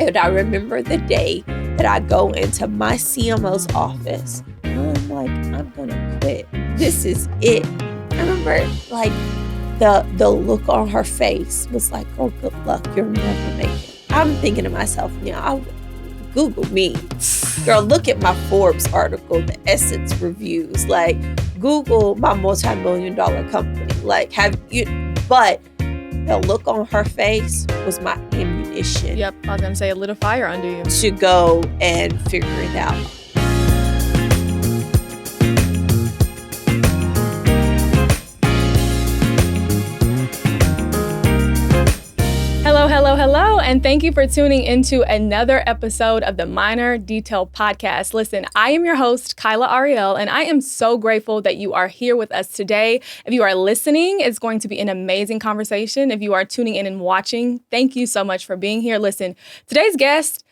And I remember the day that I go into my CMO's office. And I'm like, I'm going to quit. This is it. I remember like the look on her face was like, oh, good luck. You'll never make it. I'm thinking to myself, I'll Google me. Girl, look at my Forbes article, the Essence reviews. Like, Google my multi-million-dollar company. Like, but the look on her face was my ammunition. Yep, I was going to say, a little fire under you. To go and figure it out. Hello, and thank you for tuning into another episode of the Minor Detail Podcast. Listen, I am your host, Kyla Ariel, and I am so grateful that you are here with us today. If you are listening, it's going to be an amazing conversation. If you are tuning in and watching, thank you so much for being here. Listen, today's guest,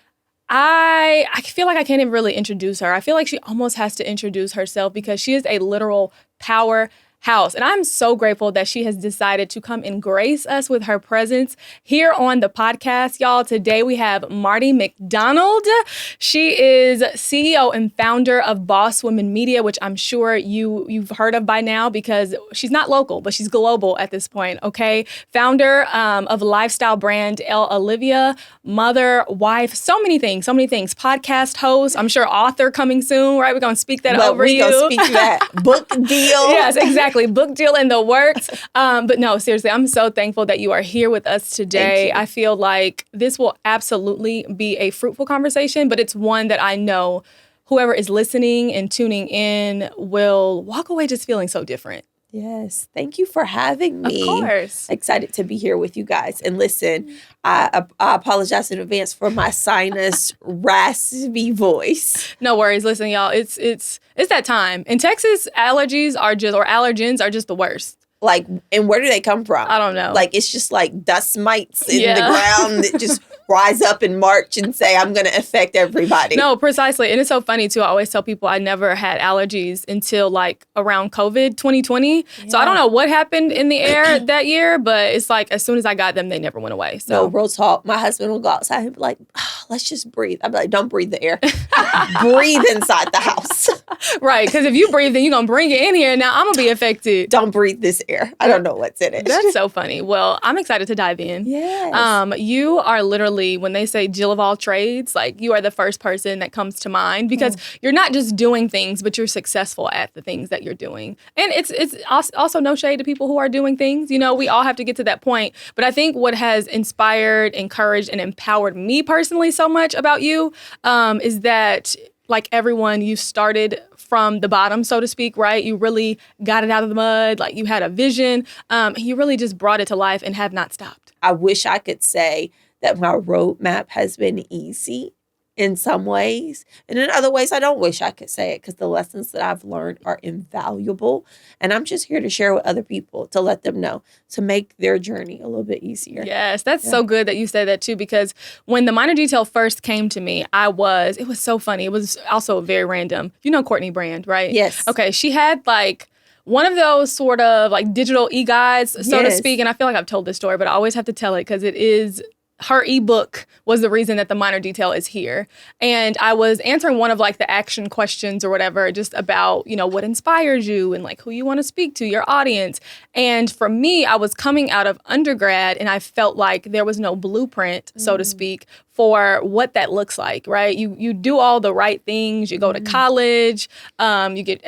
I feel like I can't even really introduce her. I feel like she almost has to introduce herself because she is a literal powerhouse. And I'm so grateful that she has decided to come and grace us with her presence here on the podcast. Y'all, today we have Marty McDonald. She is CEO and founder of Boss Women Media, which I'm sure you've heard of by now because she's not local, but she's global at this point, okay? Founder of lifestyle brand Elle Olivia, mother, wife, so many things. Podcast host, I'm sure author coming soon, right? We're going to speak that over you. We're going to speak that. Book deal. Yes, exactly. Book deal in the works. But no, seriously, I'm so thankful that you are here with us today. I feel like this will absolutely be a fruitful conversation, but it's one that I know whoever is listening and tuning in will walk away just feeling so different. Yes. Thank you for having me. Of course. Excited to be here with you guys. And listen, I apologize in advance for my sinus raspy voice. No worries. Listen, y'all, it's that time. In Texas, allergens are just the worst. Like, and where do they come from? I don't know. Like, it's just like dust mites in the ground that just rise up in March and say, I'm going to affect everybody. No, precisely. And it's so funny, too. I always tell people I never had allergies until like around COVID 2020. Yeah. So I don't know what happened in the air that year, but it's like as soon as I got them, they never went away. So. No, real talk. My husband will go outside and be like, let's just breathe. I'm like, don't breathe the air. Breathe inside the house. Right. Because if you breathe, then you're going to bring it in here. Now I'm going to be affected. Don't breathe this air. I don't know what's in it. That's so funny. Well, I'm excited to dive in. Yes. You are literally, when they say Jill of all trades, like you are the first person that comes to mind because you're not just doing things, but you're successful at the things that you're doing. And it's also no shade to people who are doing things. You know, we all have to get to that point. But I think what has inspired, encouraged, and empowered me personally so much about you is that, like everyone, you started from the bottom, so to speak, right? You really got it out of the mud. Like you had a vision. You really just brought it to life and have not stopped. I wish I could say that my roadmap has been easy in some ways. And in other ways, I don't wish I could say it because the lessons that I've learned are invaluable. And I'm just here to share with other people, to let them know, to make their journey a little bit easier. Yes, that's so good that you say that too, because when the Minor Detail first came to me, it was so funny. It was also very random. You know Courtney Brand, right? Yes. Okay, she had like one of those sort of like digital e-guides, so to speak. And I feel like I've told this story, but I always have to tell it because it is... Her ebook was the reason that the Minor Detail is here. And I was answering one of like the action questions or whatever, just about, you know, what inspires you and like who you want to speak to, your audience. And for me, I was coming out of undergrad and I felt like there was no blueprint, so to speak, for what that looks like, right? You do all the right things. You go to college, you get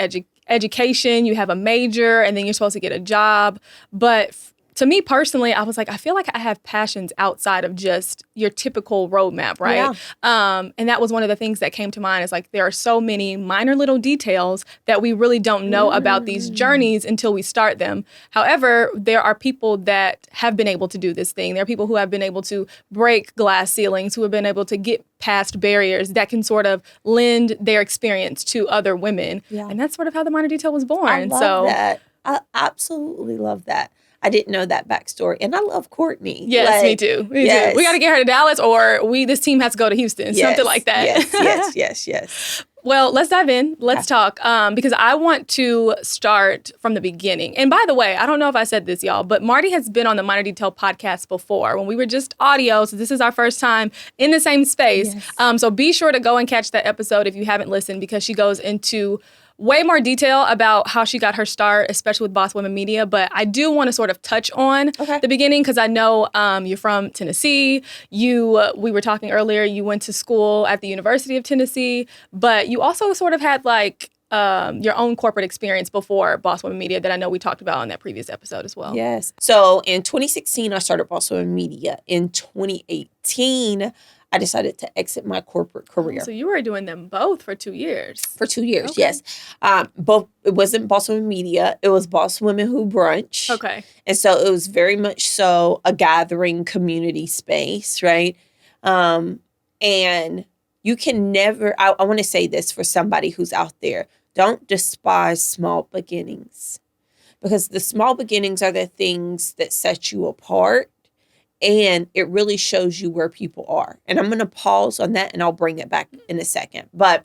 education, you have a major, and then you're supposed to get a job. But to me personally, I was like, I feel like I have passions outside of just your typical roadmap, right? Yeah. And that was one of the things that came to mind is like, there are so many minor little details that we really don't know about these journeys until we start them. However, there are people that have been able to do this thing. There are people who have been able to break glass ceilings, who have been able to get past barriers that can sort of lend their experience to other women. Yeah. And that's sort of how the Minor Detail was born. I love that. I absolutely love that. I didn't know that backstory. And I love Courtney. Yes, like, me too. Me too. We got to get her to Dallas or this team has to go to Houston. Something like that. Yes. Well, let's dive in. Let's talk because I want to start from the beginning. And by the way, I don't know if I said this, y'all, but Marty has been on the Minor Detail podcast before when we were just audio. So this is our first time in the same space. Yes. So be sure to go and catch that episode if you haven't listened, because she goes into way more detail about how she got her start, especially with Boss Women Media. But I do want to sort of touch on the beginning because I know you're from Tennessee. We were talking earlier, you went to school at the University of Tennessee, but you also sort of had like your own corporate experience before Boss Women Media that I know we talked about on that previous episode as well. Yes. So in 2016, I started Boss Women Media. In 2018, I decided to exit my corporate career. So you were doing them both for 2 years. For 2 years, yes. Both. It wasn't Boss Women Media. It was Boss Women Who Brunch. Okay. And so it was very much so a gathering community space, right? And you can never, I want to say this for somebody who's out there, don't despise small beginnings, because the small beginnings are the things that set you apart. And it really shows you where people are. And I'm going to pause on that and I'll bring it back in a second. But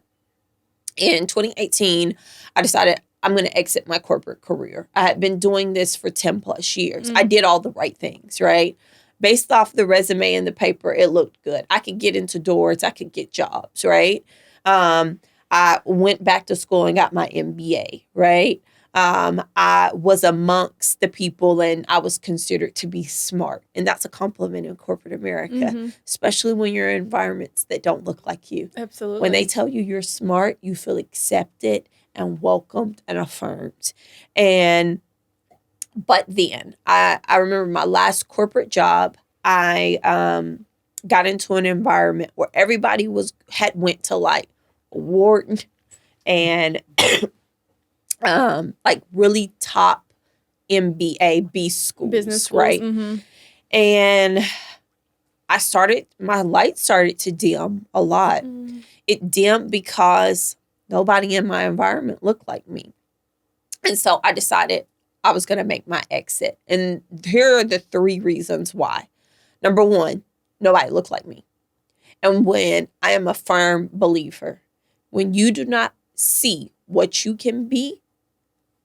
in 2018, I decided I'm going to exit my corporate career. I had been doing this for 10 plus years. I did all the right things, right? Based off the resume and the paper, it looked good. I could get into doors. I could get jobs, right? I went back to school and got my MBA, right? I was amongst the people and I was considered to be smart. And that's a compliment in corporate America, especially when you're in environments that don't look like you. Absolutely. When they tell you you're smart, you feel accepted and welcomed and affirmed. But then I remember my last corporate job, I got into an environment where everybody had went to like Wharton and like really top MBA B schools, business schools, right? And my light started to dim a lot. It dimmed because nobody in my environment looked like me. And so I decided I was going to make my exit. And here are the 3 reasons why. Number 1, nobody looked like me. And when I am a firm believer, when you do not see what you can be,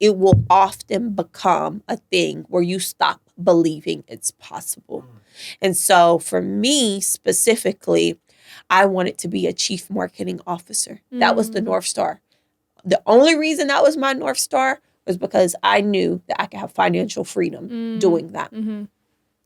it will often become a thing where you stop believing it's possible. And so for me specifically, I wanted to be a chief marketing officer. That was the North Star. The only reason that was my North Star was because I knew that I could have financial freedom doing that.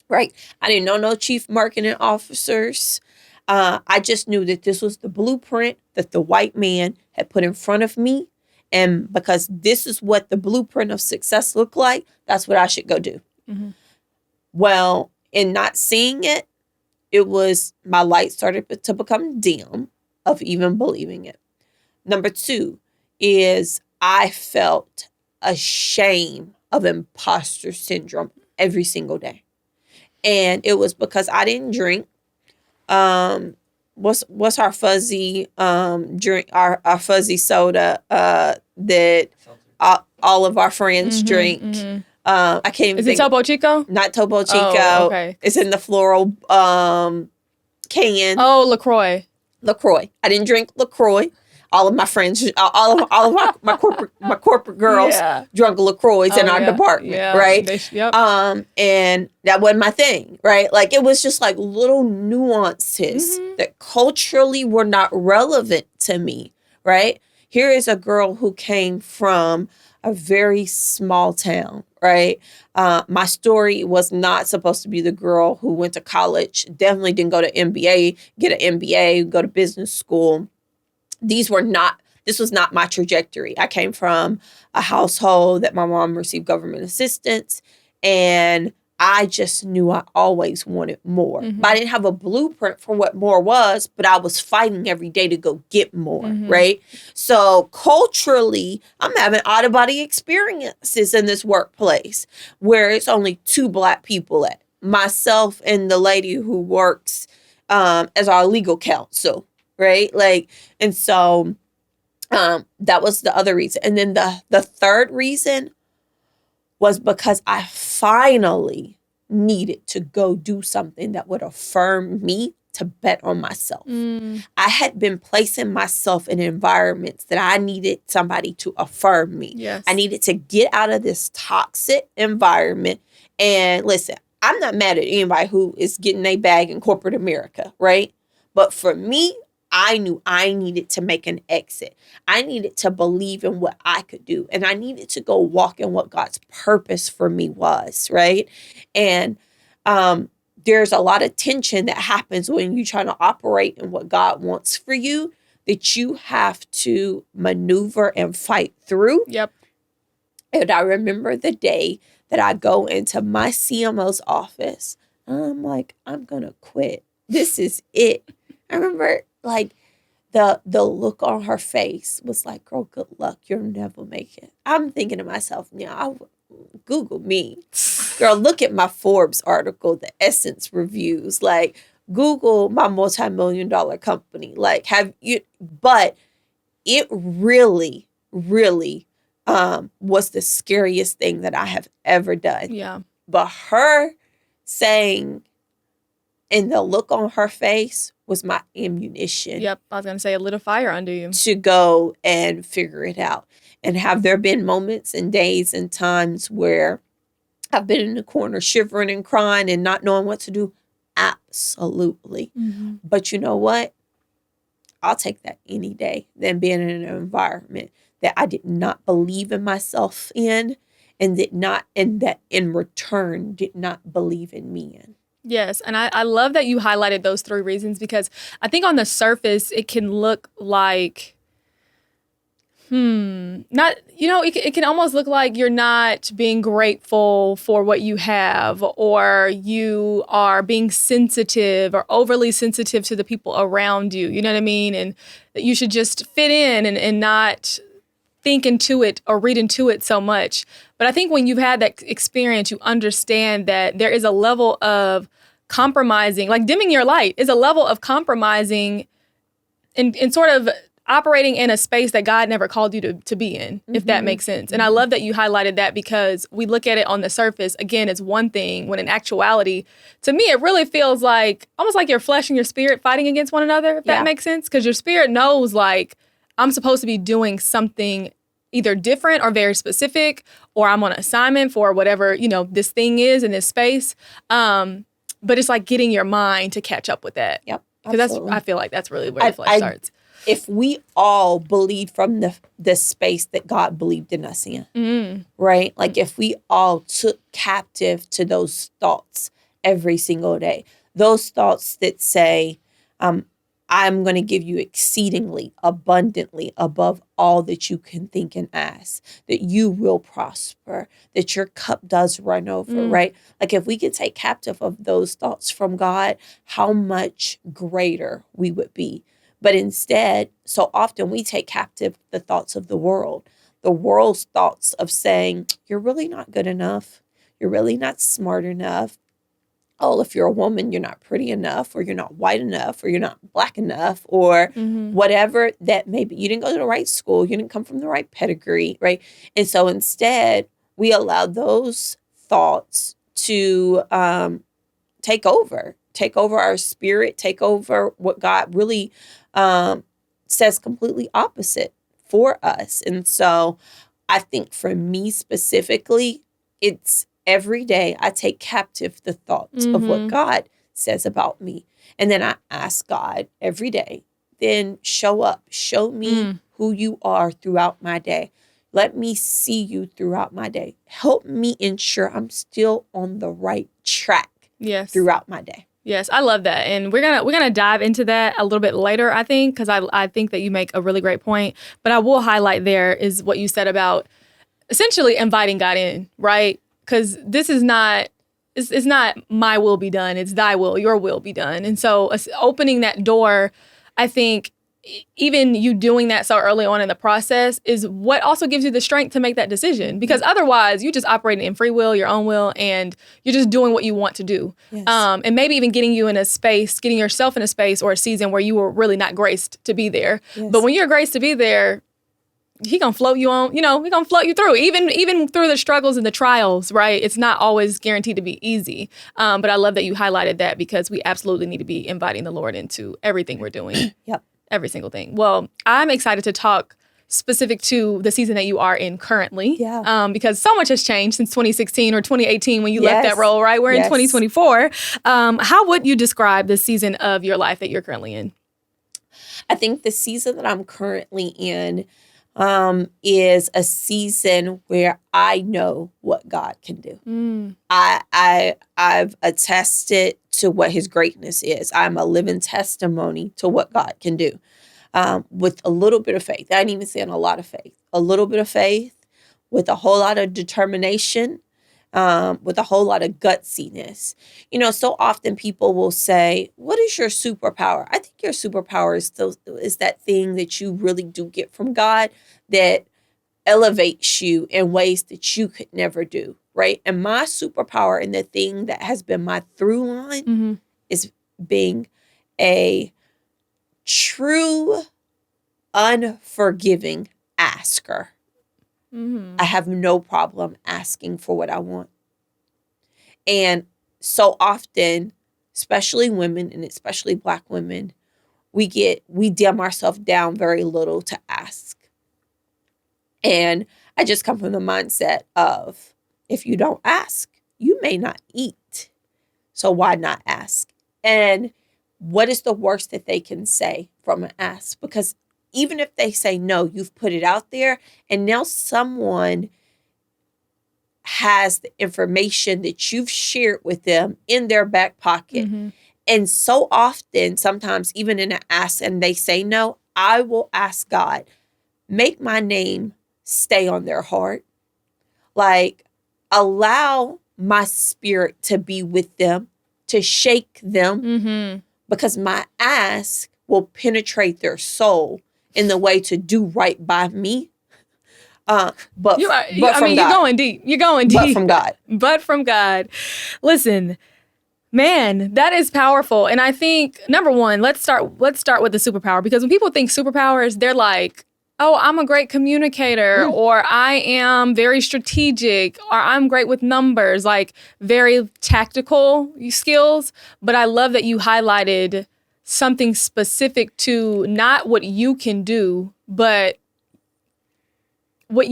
Right? I didn't know no chief marketing officers. I just knew that this was the blueprint that the white man had put in front of me. And because this is what the blueprint of success looked like, that's what I should go do. Well, in not seeing it, it was my light started to become dim of even believing it. Number 2 is I felt a shame of imposter syndrome every single day. And it was because I didn't drink. What's our fuzzy drink? Our fuzzy soda that all of our friends drink. I can't even think. Is it Topo Chico? Not Topo Chico. Oh, okay. It's in the floral can. Oh, LaCroix. LaCroix. I didn't drink LaCroix. All of my friends, all of my corporate girls drunk LaCroix in our department, right? And that wasn't my thing, right? Like it was just like little nuances that culturally were not relevant to me, right? Here is a girl who came from a very small town, right? My story was not supposed to be the girl who went to college, definitely didn't go to MBA, get an MBA, go to business school. This was not my trajectory. I came from a household that my mom received government assistance, and I just knew I always wanted more. But I didn't have a blueprint for what more was, but I was fighting every day to go get more, right? So culturally, I'm having out-of-body experiences in this workplace where it's only 2 Black people at, myself and the lady who works as our legal counsel. Right? Like, and so that was the other reason. And then the third reason was because I finally needed to go do something that would affirm me to bet on myself. I had been placing myself in environments that I needed somebody to affirm me. Yes. I needed to get out of this toxic environment. And listen, I'm not mad at anybody who is getting a bag in corporate America, right? But for me, I knew I needed to make an exit. I needed to believe in what I could do. And I needed to go walk in what God's purpose for me was, right? And there's a lot of tension that happens when you're trying to operate in what God wants for you that you have to maneuver and fight through. Yep. And I remember the day that I go into my CMO's office. I'm like, I'm going to quit. This is it. I remember like the look on her face was like, girl, good luck. You'll never make it. I'm thinking to myself, Google me. Girl, look at my Forbes article, the Essence reviews. Like, Google my multi-million-dollar company. Like, but it really, really was the scariest thing that I have ever done. Yeah. But her saying, and the look on her face was my ammunition. Yep. I was going to say, a little fire under you. To go and figure it out. And have there been moments and days and times where I've been in the corner shivering and crying and not knowing what to do? Absolutely. Mm-hmm. But you know what? I'll take that any day than being in an environment that I did not believe in myself in and that in return did not believe in me in. Yes. And I love that you highlighted those 3 reasons because I think on the surface, it can look like, it can almost look like you're not being grateful for what you have, or you are being sensitive or overly sensitive to the people around you. You know what I mean? And that you should just fit in and not think into it or read into it so much. But I think when you've had that experience, you understand that there is a level of compromising, like dimming your light is a level of compromising and sort of operating in a space that God never called you to be in, if that makes sense. And I love that you highlighted that because we look at it on the surface, again, it's one thing, when in actuality, to me, it really feels like, almost like your flesh and your spirit fighting against one another, if that makes sense. Because your spirit knows, like, I'm supposed to be doing something either different or very specific, or I'm on assignment for whatever, this thing is in this space. But it's like getting your mind to catch up with that. Yep. Because I feel like that's really where the flesh starts. If we all believe from the space that God believed in us in, right? Like if we all took captive to those thoughts every single day, those thoughts that say, I'm going to give you exceedingly abundantly above all that you can think and ask, that you will prosper, that your cup does run over, right? Like if we could take captive of those thoughts from God, how much greater we would be. But instead, so often we take captive the thoughts of the world's thoughts of saying, you're really not good enough. You're really not smart enough. Oh, if you're a woman, you're not pretty enough, or you're not white enough, or you're not black enough, or whatever that may be. You didn't go to the right school. You didn't come from the right pedigree, right? And so instead, we allow those thoughts to take over our spirit, take over what God really says completely opposite for us. And so I think for me specifically, it's every day I take captive the thoughts of what God says about me. And then I ask God every day, then show up, show me who you are throughout my day. Let me see you throughout my day. Help me ensure I'm still on the right track throughout my day. Yes, I love that. And we're gonna dive into that a little bit later, I think, because I think that you make a really great point. But I will highlight there is what you said about essentially inviting God in, right? Because this is not, it's not my will be done, it's thy will, your will be done. And so opening that door, I think even you doing that so early on in the process is what also gives you the strength to make that decision. Because otherwise, you just operating in free will, your own will, and you're just doing what you want to do. Yes. And maybe even getting yourself in a space or a season where you were really not graced to be there. Yes. But when you're graced to be there, he gonna float you on, he gonna float you through, even through the struggles and the trials, right? It's not always guaranteed to be easy. But I love that you highlighted that, because we absolutely need to be inviting the Lord into everything we're doing. Yep. Every single thing. Well, I'm excited to talk specific to the season that you are in currently. Yeah. Because so much has changed since 2016 or 2018 when you left that role, right? We're in 2024. How would you describe the season of your life that you're currently in? I think the season that I'm currently in is a season where I know what God can do. I've attested to what his greatness is. I'm a living testimony to what God can do with a little bit of faith. I ain't even saying a lot of faith. A little bit of faith with a whole lot of determination, with a whole lot of gutsiness. So often people will say, what is your superpower? I think your superpower is that thing that you really do get from God that elevates you in ways that you could never do, right? And my superpower and the thing that has been my through line is being a true, unforgiving asker. I have no problem asking for what I want. And so often, especially women and especially Black women, we dim ourselves down very little to ask. And I just come from the mindset of, if you don't ask, you may not eat. So why not ask? And what is the worst that they can say from an ask? Because even if they say no, you've put it out there, and now someone has the information that you've shared with them in their back pocket. And so often, sometimes even in an ask and they say no, I will ask God, make my name stay on their heart. Like, allow my spirit to be with them, to shake them, because my ask will penetrate their soul in the way to do right by me. But you're God. going deep. You're going deep. But from God. But from God. Listen, man, that is powerful. And I think, number one, let's start with the superpower, because when people think superpowers, they're like, oh, I'm a great communicator, or I am very strategic, or I'm great with numbers, like very tactical skills. But I love that you highlighted something specific to not what you can do, but what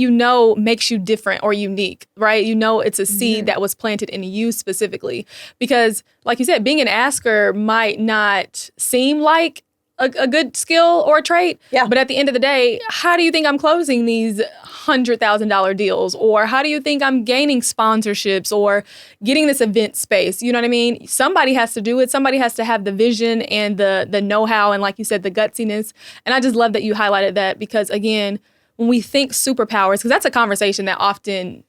makes you different or unique, right? It's a seed that was planted in you specifically. Because, like you said, being an asker might not seem like a good skill or a trait. Yeah. But at the end of the day, how do you think I'm closing these $100,000 deals? Or how do you think I'm gaining sponsorships or getting this event space? You know what I mean? Somebody has to do it. Somebody has to have the vision and the know-how and, like you said, the gutsiness. And I just love that you highlighted that, because, again, when we think superpowers, because that's a conversation that often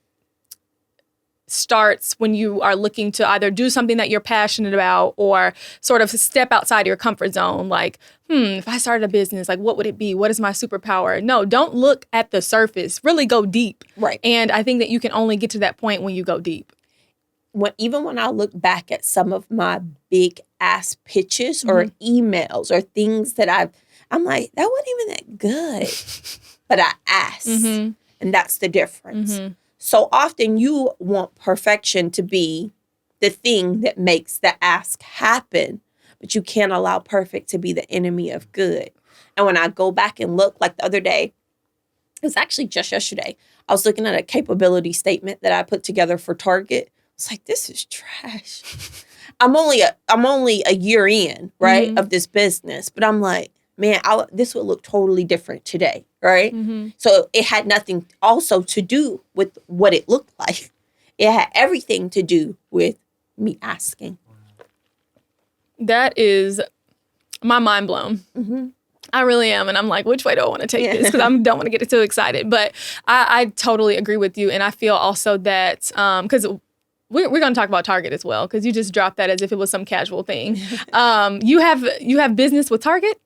starts when you are looking to either do something that you're passionate about or sort of step outside your comfort zone. Like, if I started a business, like, what would it be? What is my superpower? No, don't look at the surface. Really go deep. Right. And I think that you can only get to that point when you go deep. Even when I look back at some of my big ass pitches or emails or things that I'm like, that wasn't even that good. But I asked. And that's the difference. So often you want perfection to be the thing that makes the ask happen, but you can't allow perfect to be the enemy of good. And when I go back and look, like the other day, it was actually just yesterday, I was looking at a capability statement that I put together for Target. It's like, this is trash. I'm only a year in, right, of this business, but I'm like, man, this would look totally different today, right? So it had nothing also to do with what it looked like. It had everything to do with me asking. That is my mind blown. I really am. And I'm like, which way do I want to take this? Because I don't want to get too excited. But I totally agree with you. And I feel also that, because we're going to talk about Target as well, because you just dropped that as if it was some casual thing. You have business with Target?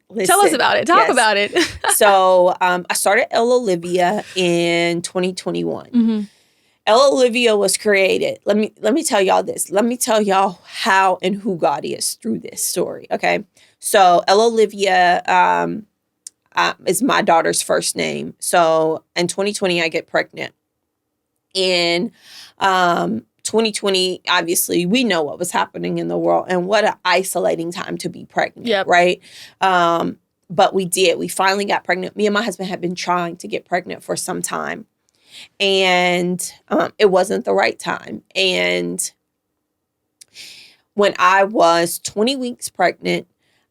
Listen, tell us about it. Talk about it. So I started Elle Olivia in 2021. Elle Olivia was created. Let me tell y'all this. Let me tell y'all how and who God is through this story. Okay. So Elle Olivia, is my daughter's first name. So in 2020, I get pregnant. In 2020, obviously, we know what was happening in the world and what an isolating time to be pregnant, right? But we did. We finally got pregnant. Me and my husband had been trying to get pregnant for some time. And it wasn't the right time. And when I was 20 weeks pregnant,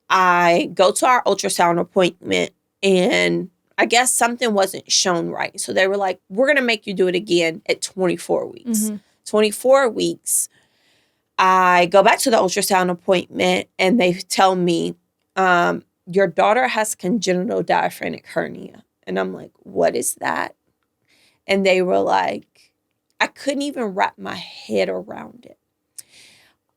I go to our ultrasound appointment, and I guess something wasn't shown right. So they were like, we're going to make you do it again at 24 weeks. 24 weeks, I go back to the ultrasound appointment, and they tell me, your daughter has congenital diaphragmatic hernia. And I'm like, what is that? And they were like, I couldn't even wrap my head around it.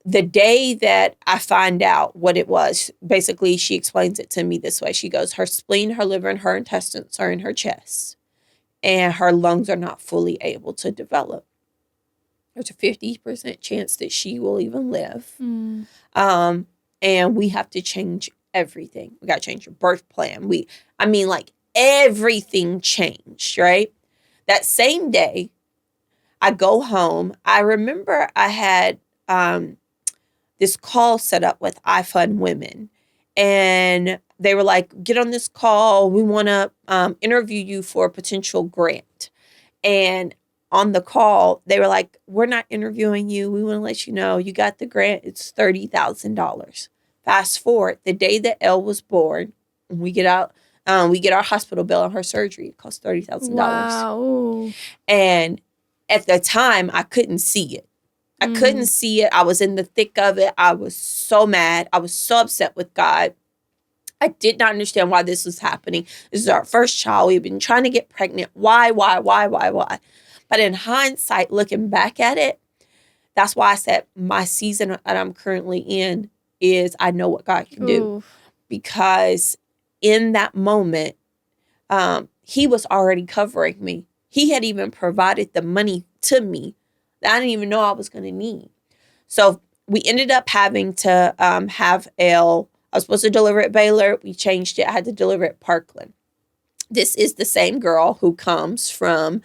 The day that I find out what it was, basically she explains it to me this way. She goes, her spleen, her liver, and her intestines are in her chest, and her lungs are not fully able to develop. There's a 50% chance that she will even live. And we have to change everything. We got to change your birth plan. Everything changed, right? That same day, I go home. I remember I had this call set up with iFund Women. And they were like, get on this call. We want to interview you for a potential grant. And on the call, they were like, we're not interviewing you. We want to let you know you got the grant. It's $30,000. Fast forward, the day that Elle was born, we get out, we get our hospital bill on her surgery. It cost $30,000. Wow. And at the time, I couldn't see it. I couldn't see it. I was in the thick of it. I was so mad. I was so upset with God. I did not understand why this was happening. This is our first child. We've been trying to get pregnant. Why? But in hindsight, looking back at it, that's why I said my season that I'm currently in is I know what God can do. Because in that moment, he was already covering me. He had even provided the money to me that I didn't even know I was going to need. So we ended up having to have Elle. I was supposed to deliver at Baylor. We changed it. I had to deliver at Parkland. This is the same girl who comes from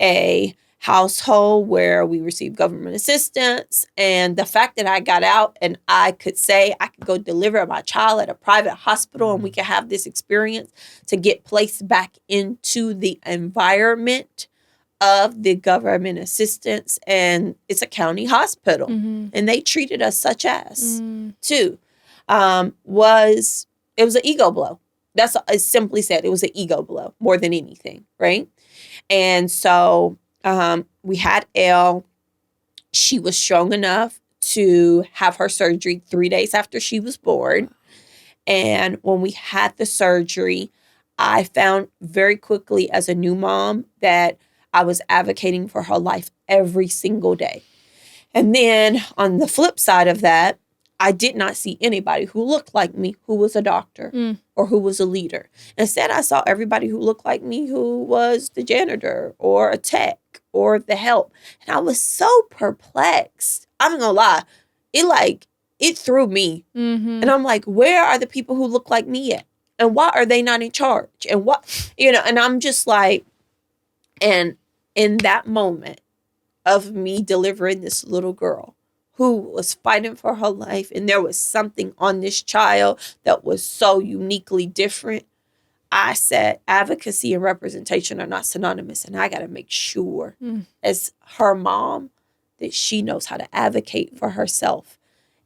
a household where we received government assistance. And the fact that I got out and I could say I could go deliver my child at a private hospital and we could have this experience to get placed back into the environment of the government assistance. And it's a county hospital. And they treated us such as, too. It was an ego blow. That's simply said. It was an ego blow more than anything, right? And so we had Elle. She was strong enough to have her surgery 3 days after she was born. And when we had the surgery, I found very quickly as a new mom that I was advocating for her life every single day. And then on the flip side of that, I did not see anybody who looked like me who was a doctor or who was a leader. Instead, I saw everybody who looked like me who was the janitor or a tech or the help. And I was so perplexed. I'm not gonna lie. It threw me. And I'm like, where are the people who look like me at? And why are they not in charge? And and I'm just like, and in that moment of me delivering this little girl who was fighting for her life, and there was something on this child that was so uniquely different, I said advocacy and representation are not synonymous, and I got to make sure as her mom that she knows how to advocate for herself,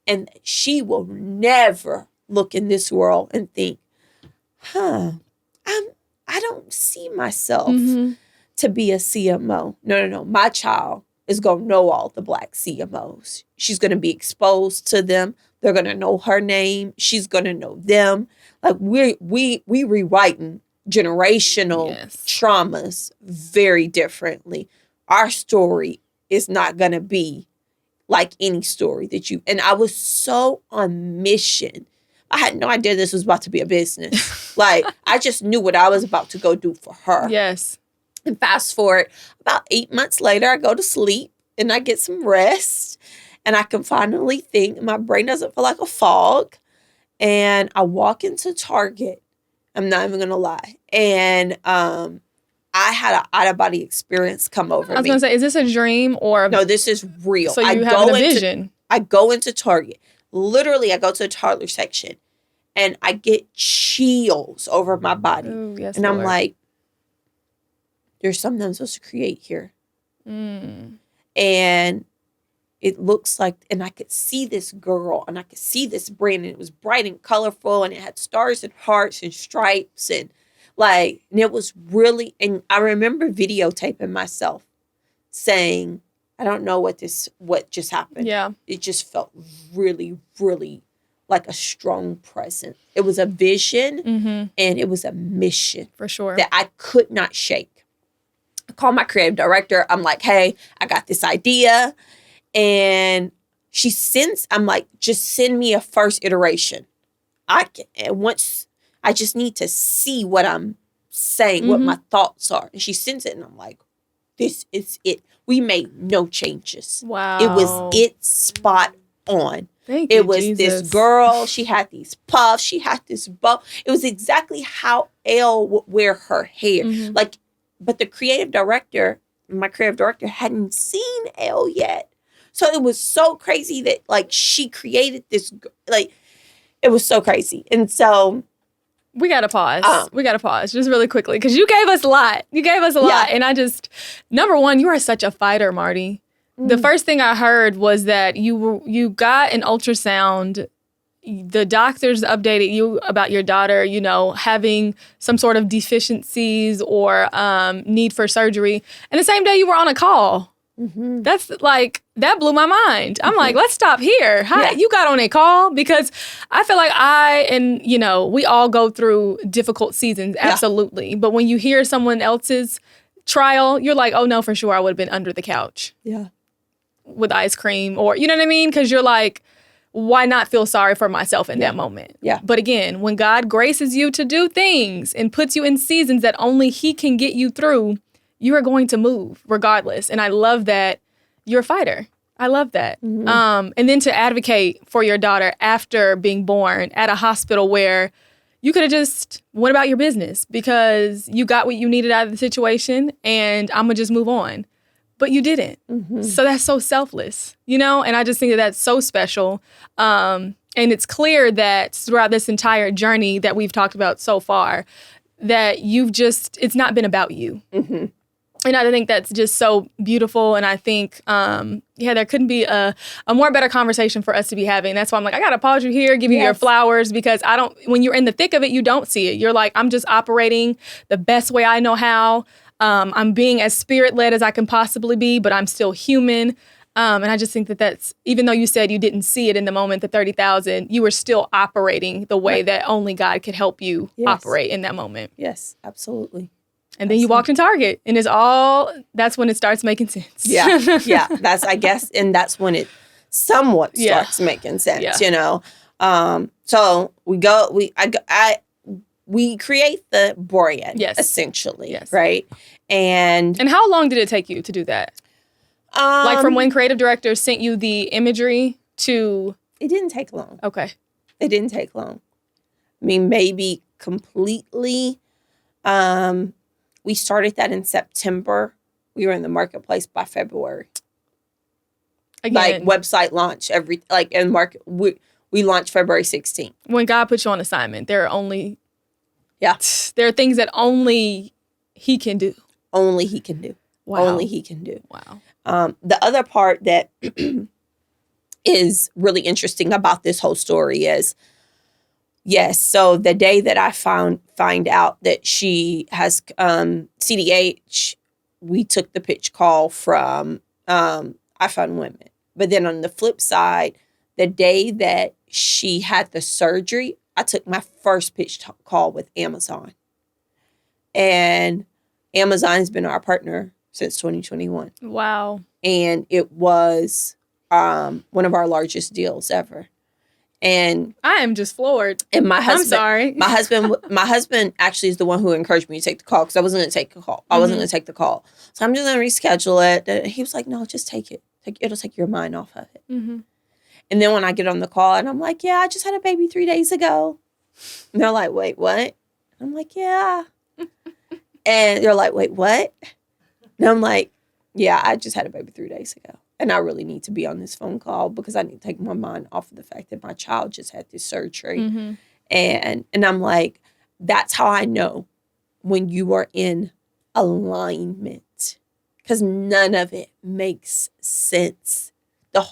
and she will never look in this world and think, I don't see myself to be a CMO. No. My child is going to know all the Black CMOs. She's going to be exposed to them. They're going to know her name. She's going to know them. Like we rewriting generational traumas very differently. Our story is not going to be like any story that and I was so on mission. I had no idea this was about to be a business. Like, I just knew what I was about to go do for her. Yes. And fast forward, about 8 months later, I go to sleep and I get some rest and I can finally think. My brain doesn't feel like a fog. And I walk into Target I'm not even going to lie. And I had an out-of-body experience come over me. I was going to say, is this a dream or... No, this is real. So you have a vision. I go into Target. Literally, I go to the toddler section. And I get chills over my body. Ooh, yes, and Lord. I'm like, there's something I'm supposed to create here. And it looks like, and I could see this girl, and I could see this brand, and it was bright and colorful, and it had stars and hearts and stripes, and it was really, and I remember videotaping myself saying, I don't know what just happened. Yeah. It just felt really, really like a strong presence. It was a vision, and it was a mission. For sure. That I could not shake. I called my creative director. I'm like, hey, I got this idea. And she sends, I'm like, just send me a first iteration. I just need to see what I'm saying, what my thoughts are. And she sends it, and I'm like, this is it. We made no changes. Wow. It was it spot on. Thank you, it was Jesus. This girl. She had these puffs. She had this bow. It was exactly how Elle would wear her hair. But the creative director, my creative director, hadn't seen Elle yet. So it was so crazy that she created this, it was so crazy. And so we got to pause just really quickly because you gave us a lot. And I just, number one, you are such a fighter, Marty. The first thing I heard was that you got an ultrasound. The doctors updated you about your daughter, having some sort of deficiencies or need for surgery. And the same day you were on a call. That's that blew my mind. I'm like, let's stop here. How you got on a call? Because I feel like we all go through difficult seasons. Absolutely. Yeah. But when you hear someone else's trial, you're like, oh no, for sure I would have been under the couch. Yeah. With ice cream or, you know what I mean? Because you're like, why not feel sorry for myself in that moment? Yeah. But again, when God graces you to do things and puts you in seasons that only He can get you through, you are going to move regardless. And I love that you're a fighter. I love that. And then to advocate for your daughter after being born at a hospital where you could have just went about your business because you got what you needed out of the situation and I'm going to just move on. But you didn't. So that's so selfless, and I just think that that's so special. And it's clear that throughout this entire journey that we've talked about so far, that it's not been about you. And I think that's just so beautiful. And I think, there couldn't be a more better conversation for us to be having. That's why I'm like, I got to pause you here, give you your flowers, because when you're in the thick of it, you don't see it. You're like, I'm just operating the best way I know how. I'm being as spirit-led as I can possibly be, but I'm still human. And I just think that's, even though you said you didn't see it in the moment, the 30,000, you were still operating the way that only God could help you operate in that moment. Yes, absolutely. And then you walked in Target, and that's when it starts making sense. Yeah. That's, I guess, and that's when it somewhat starts making sense, So we create the brand, essentially, right? And how long did it take you to do that? From when creative directors sent you the imagery to... It didn't take long. Okay. It didn't take long. I mean, maybe completely... we started that in September. We were in the marketplace by February. Again. Website launch, in market. We launched February 16th. When God puts you on assignment, there are things that only He can do. Only He can do. Wow. Only He can do. Wow. The other part that is really interesting about this whole story is, so the day that I find out that she has CDH, we took the pitch call from I Found Women. But then on the flip side, the day that she had the surgery, I took my first pitch call with Amazon. And Amazon has been our partner since 2021. Wow. And it was one of our largest deals ever. And I am just floored. And my husband, I'm sorry. my husband actually is the one who encouraged me to take the call because I wasn't going to take the call. I wasn't going to take the call. So I'm just going to reschedule it. He was like, no, just take it. It'll take your mind off of it. And then when I get on the call and I'm like, I just had a baby 3 days ago. And they're like, wait, what? I'm like, yeah. And they're like, wait, what? And I'm like, yeah, I just had a baby 3 days ago. And I really need to be on this phone call because I need to take my mind off of the fact that my child just had this surgery. Mm-hmm. And I'm like, that's how I know when you are in alignment. Because none of it makes sense.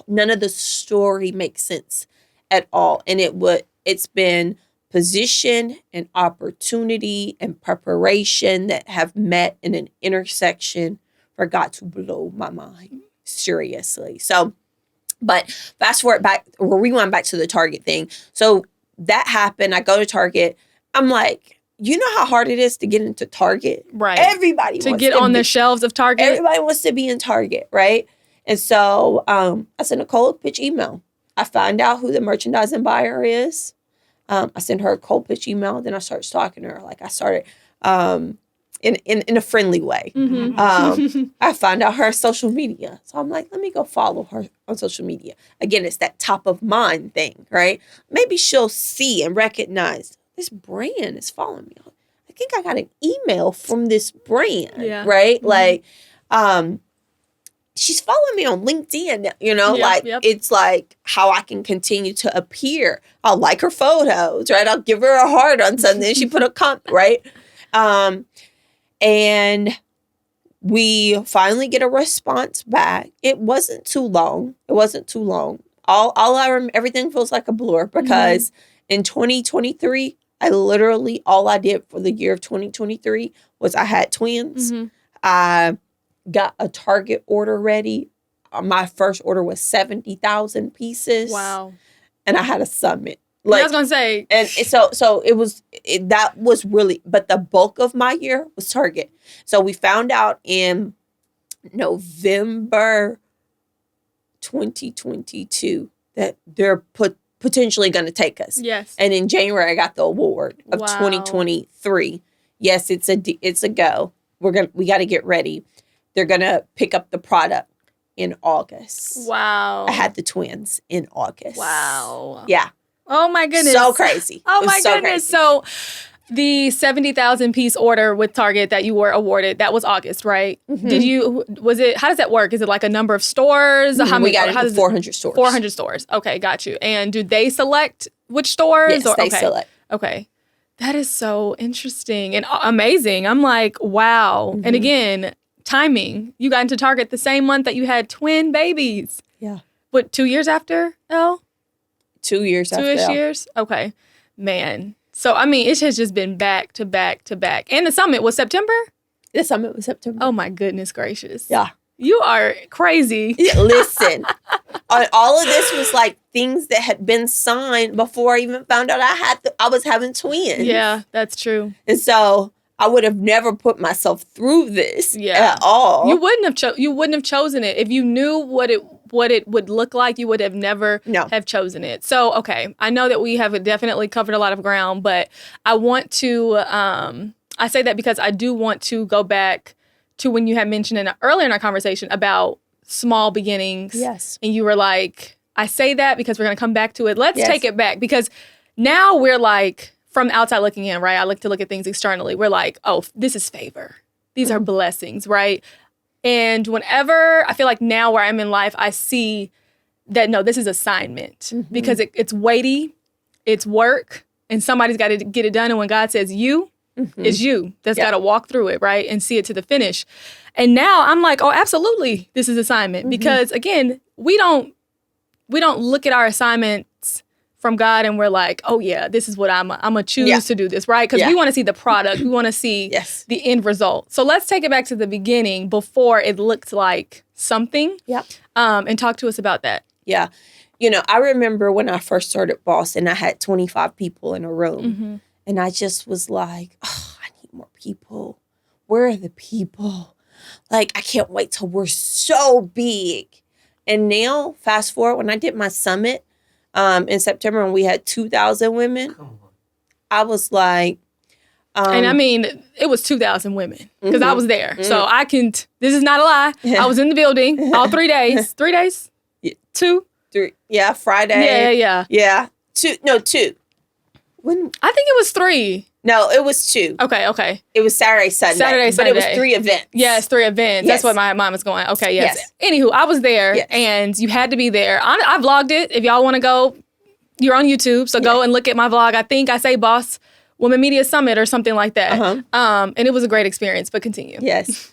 None of the story makes sense at all. And it's been position and opportunity and preparation that have met in an intersection for God to blow my mind. Seriously. So, but fast forward back, or rewind back to the Target thing. So that happened. I go to Target. I'm like, you know how hard it is to get into Target? Right. Everybody to get on the shelves of Target. Everybody wants to be in Target, right? And so I sent a cold pitch email. I find out who the merchandising buyer is. I sent her a cold pitch email. Then I started stalking her. Like I started in a friendly way. Mm-hmm. I found out her social media. So I'm like, let me go follow her on social media. Again, it's that top of mind thing, right? Maybe she'll see and recognize this brand is following me. I think I got an email from this brand, right? Mm-hmm. Like, she's following me on LinkedIn, It's like how I can continue to appear. I'll like her photos, right? I'll give her a heart on something. She put a comment, right? And we finally get a response back. It wasn't too long. All I remember, everything feels like a blur because in 2023, all I did for the year of 2023 was I had twins. Mm-hmm. I got a Target order ready. My first order was 70,000 pieces. Wow. And I had a summit. I was going to say. And so that was really, but the bulk of my year was Target. So we found out in November 2022 that they're potentially going to take us. Yes. And in January, I got the award of 2023. Yes, it's a go. We got to get ready. They're going to pick up the product in August. Wow. I had the twins in August. Wow. Yeah. Oh my goodness. So crazy. Oh my goodness. Crazy. So the 70,000 piece order with Target that you were awarded, that was August, right? Mm-hmm. How does that work? Is it like a number of stores? Mm-hmm. How many? We got it 400 stores. 400 stores. Okay, got you. And do they select which stores? Yes, they select. Okay. That is so interesting and amazing. I'm like, wow. Mm-hmm. And again, timing. You got into Target the same month that you had twin babies. Yeah. What, 2 years after, Elle? 2 years after. 2-ish years? Okay. Man. So, I mean, it has just been back to back to back. And the summit was September? The summit was September. Oh, my goodness gracious. Yeah. You are crazy. Listen, all of this was like things that had been signed before I even found out I was having twins. Yeah, that's true. And so I would have never put myself through this at all. You wouldn't have chosen it if you knew what it would look like. You would have never have chosen it. So, okay, I know that we have definitely covered a lot of ground, but I want to. I say that because I do want to go back to when you had mentioned earlier in our conversation about small beginnings. Yes, and you were like, I say that because we're going to come back to it. Let's take it back because now we're like. From outside looking in, right? I like to look at things externally. We're like, oh, this is favor. These are blessings, right? And whenever I feel like now where I'm in life, I see that, no, this is assignment because it's weighty, it's work, and somebody's got to get it done. And when God says you, it's you that's got to walk through it, right? And see it to the finish. And now I'm like, oh, absolutely, this is assignment. Because again, we don't look at our assignments from God and we're like, oh yeah, this is what I'm gonna choose to do this, right? Because we want to see the product, we want to see the end result. So let's take it back to the beginning before it looked like something. And talk to us about that. Yeah. I remember when I first started Boss and I had 25 people in a room and I just was like, oh, I need more people. Where are the people? Like, I can't wait till we're so big. And now, fast forward, when I did my summit, in September when we had 2,000 women, I was like... and I mean, it was 2,000 women because I was there. So I can... This is not a lie. I was in the building all 3 days. 3 days? 2? 3. Yeah, Friday. Yeah. Yeah. 2. No, 2. When? I think it was 3. No, it was 2. Okay. It was Saturday, Sunday. But it was 3 events. Yes, 3 events. Yes. That's what my mom was going. Okay, yes. Anywho, I was there, and you had to be there. I vlogged it. If y'all want to go, you're on YouTube, so go and look at my vlog. I think I say Boss Women Media Summit or something like that. And it was a great experience, but continue. Yes.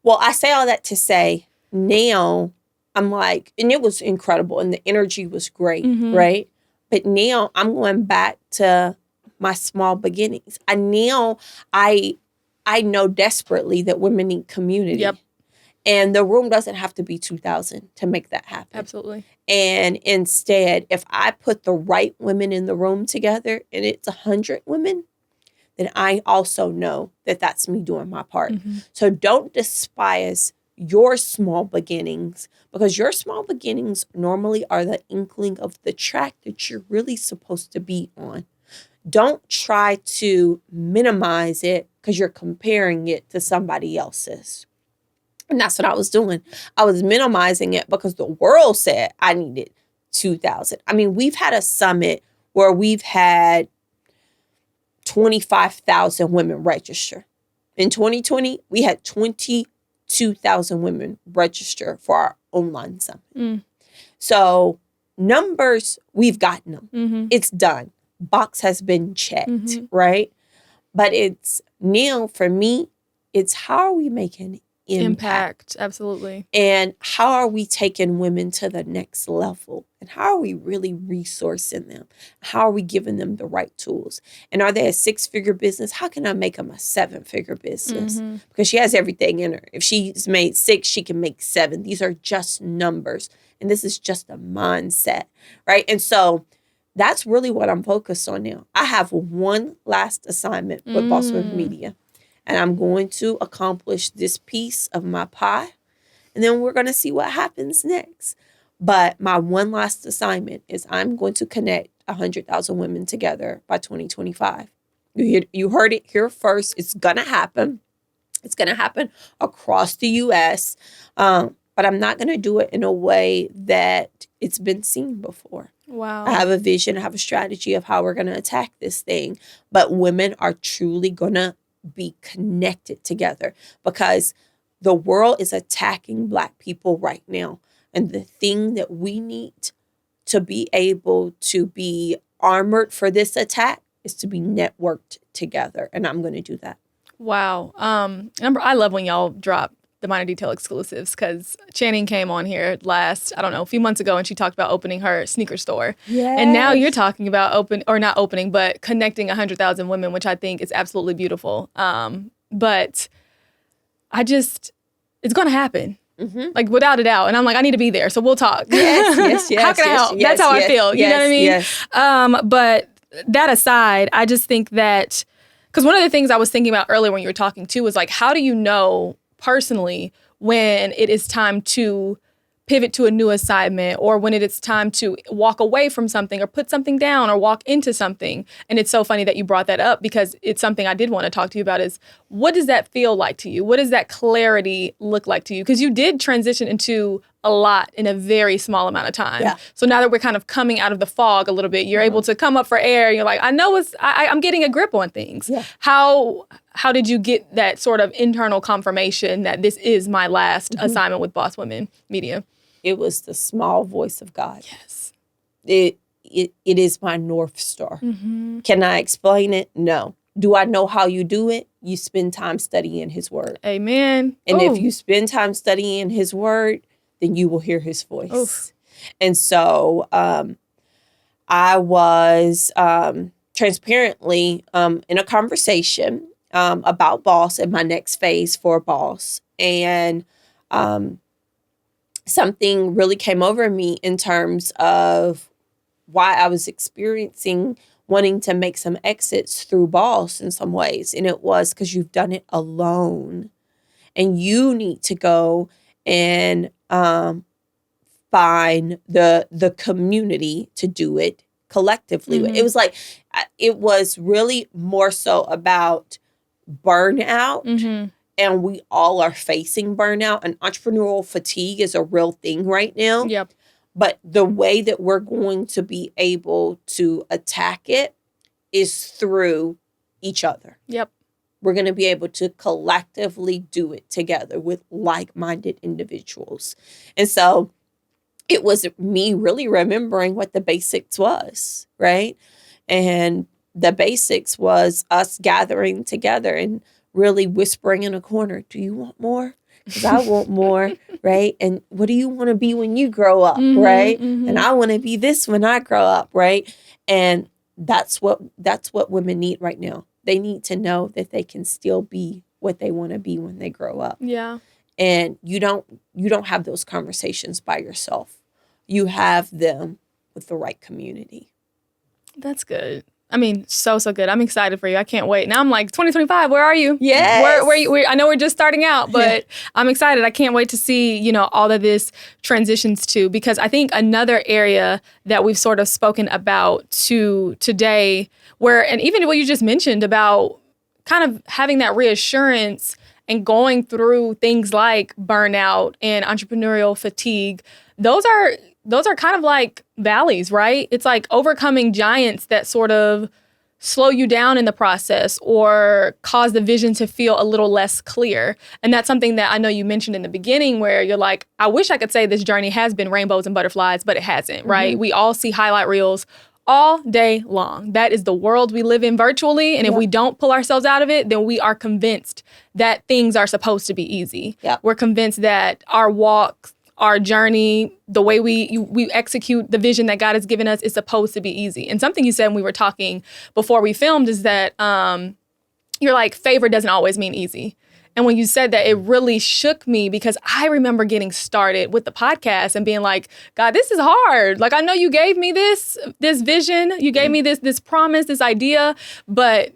Well, I say all that to say, now I'm like, and it was incredible, and the energy was great, right? But now I'm going back to my small beginnings. I know desperately that women need community. Yep. And the room doesn't have to be 2,000 to make that happen. Absolutely. And instead, if I put the right women in the room together and it's 100 women, then I also know that that's me doing my part. So don't despise your small beginnings, because your small beginnings normally are the inkling of the track that you're really supposed to be on. Don't try to minimize it because you're comparing it to somebody else's. And that's what I was doing. I was minimizing it because the world said I needed 2,000. I mean, we've had a summit where we've had 25,000 women register. In 2020, we had 22,000 women register for our online summit. So numbers, we've gotten them. It's done. Box has been checked, right? But it's now, for me, it's how are we making impact? Absolutely. And how are we taking women to the next level? And how are we really resourcing them? How are we giving them the right tools? And are they a 6-figure business? How can I make them a 7-figure business? Because she has everything in her. If she's made 6, she can make 7. These are just numbers. And this is just a mindset, right? And so that's really what I'm focused on now. I have one last assignment with Boss Women Media. And I'm going to accomplish this piece of my pie. And then we're going to see what happens next. But my one last assignment is I'm going to connect 100,000 women together by 2025. You heard it here first. It's going to happen. It's going to happen across the U.S. But I'm not going to do it in a way that it's been seen before. Wow. I have a vision. I have a strategy of how we're going to attack this thing. But women are truly going to be connected together because the world is attacking Black people right now. And the thing that we need to be able to be armored for this attack is to be networked together. And I'm going to do that. Wow. I love when y'all drop the minor detail exclusives because Channing came on here a few months ago, and she talked about opening her sneaker store. Yes. And now you're talking about but connecting 100,000 women, which I think is absolutely beautiful. But it's going to happen. Like without a doubt. And I'm like, I need to be there. So we'll talk. Yes. How can I help? That's how I feel. You know what I mean? Yes. But that aside, I just think that, because one of the things I was thinking about earlier when you were talking too was like, how do you know personally when it is time to pivot to a new assignment, or when it is time to walk away from something or put something down or walk into something? And it's so funny that you brought that up, because it's something I did want to talk to you about is, what does that feel like to you? What does that clarity look like to you? Because you did transition into a lot in a very small amount of time. Yeah. So now that we're kind of coming out of the fog a little bit, you're able to come up for air. You're like, I know I'm getting a grip on things. Yeah. How did you get that sort of internal confirmation that this is my last assignment with Boss Women Media? It was the small voice of God. Yes. It is my North Star. Can I explain it? No. Do I know how you do it? You spend time studying His Word. Amen. And if you spend time studying His Word, then you will hear His voice. Oof. And so I was transparently in a conversation about Boss and my next phase for Boss. And something really came over me in terms of why I was experiencing wanting to make some exits through Boss in some ways. And it was because you've done it alone. And you need to go and find the community to do it collectively. It was like, it was really more so about burnout. And we all are facing burnout, and entrepreneurial fatigue is a real thing right now. Yep. But the way that we're going to be able to attack it is through each other. Yep. We're going to be able to collectively do it together with like-minded individuals. And so it was me really remembering what the basics was, right? And the basics was us gathering together and really whispering in a corner, do you want more? Because I want more, right? And what do you want to be when you grow up, right? And I want to be this when I grow up, right? And that's what women need right now. They need to know that they can still be what they want to be when they grow up. Yeah. And you don't have those conversations by yourself. You have them with the right community. That's good. I mean, so good. I'm excited for you. I can't wait. Now I'm like, 2025, where are you? Yes. Where you? I know we're just starting out, but I'm excited. I can't wait to see, all that this transitions to, because I think another area that we've sort of spoken about today, and even what you just mentioned about kind of having that reassurance and going through things like burnout and entrepreneurial fatigue, those are kind of like valleys, right? It's like overcoming giants that sort of slow you down in the process or cause the vision to feel a little less clear. And that's something that I know you mentioned in the beginning, where you're like, I wish I could say this journey has been rainbows and butterflies, but it hasn't, right? We all see highlight reels all day long. That is the world we live in virtually. And if we don't pull ourselves out of it, then we are convinced that things are supposed to be easy. We're convinced that our walk, our journey, the way we execute the vision that God has given us is supposed to be easy. And something you said when we were talking before we filmed is that you're like, favor doesn't always mean easy. And when you said that, it really shook me, because I remember getting started with the podcast and being like, God, this is hard. Like, I know you gave me this vision, you gave me this promise, this idea, but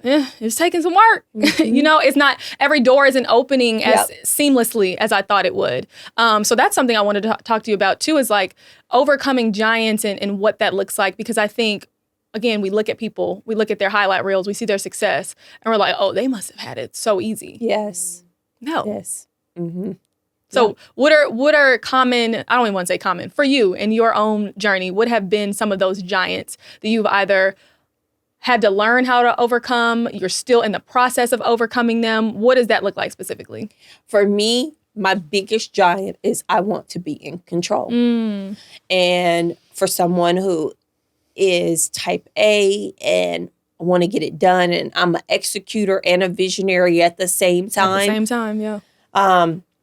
it's taking some work. It's not, every door isn't opening as seamlessly as I thought it would. So that's something I wanted to talk to you about too, is like overcoming giants and what that looks like. Because I think, again, we look at people, we look at their highlight reels, we see their success, and we're like, oh, they must have had it so easy. Yes. No. Yes. So what are common, I don't even want to say common, for you in your own journey, what have been some of those giants that you've either had to learn how to overcome, you're still in the process of overcoming them? What does that look like specifically? For me, my biggest giant is I want to be in control. And for someone who is type A and I want to get it done, and I'm an executor and a visionary at the same time. At the same time, yeah.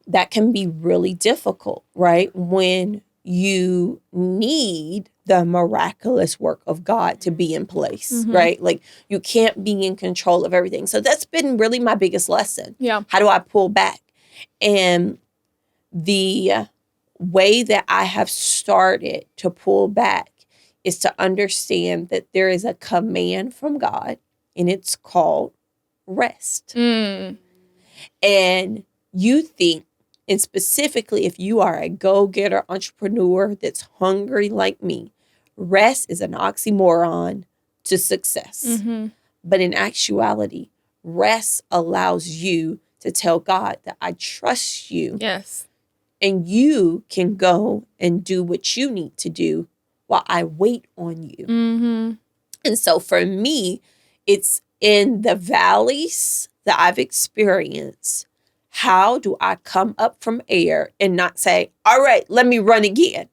That can be really difficult, right? When you need the miraculous work of God to be in place, right? Like, you can't be in control of everything. So that's been really my biggest lesson. Yeah. How do I pull back? And the way that I have started to pull back is to understand that there is a command from God, and it's called rest. And you think, and specifically if you are a go-getter entrepreneur that's hungry like me, rest is an oxymoron to success. But in actuality, rest allows you to tell God that I trust you. Yes. And you can go and do what you need to do while I wait on you. And so for me, it's in the valleys that I've experienced. How do I come up from air and not say, all right, let me run again?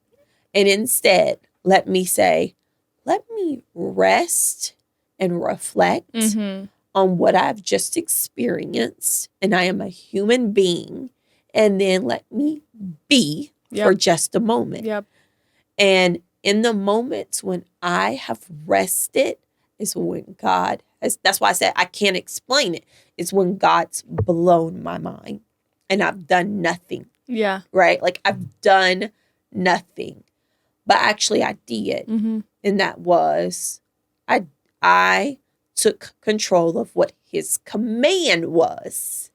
And instead, let me say, let me rest and reflect on what I've just experienced. And I am a human being. And then let me be for just a moment. And in the moments when I have rested is when God has, that's why I said I can't explain it. It's when God's blown my mind and I've done nothing. Yeah. Right? Like, I've done nothing. But actually I did. And that was, I took control of what his command was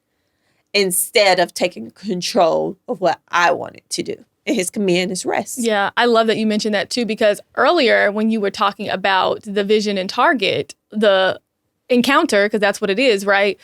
instead of taking control of what I wanted to do. And his command is rest. Yeah, I love that you mentioned that too, because earlier when you were talking about the vision and target, the encounter, because that's what it is, right?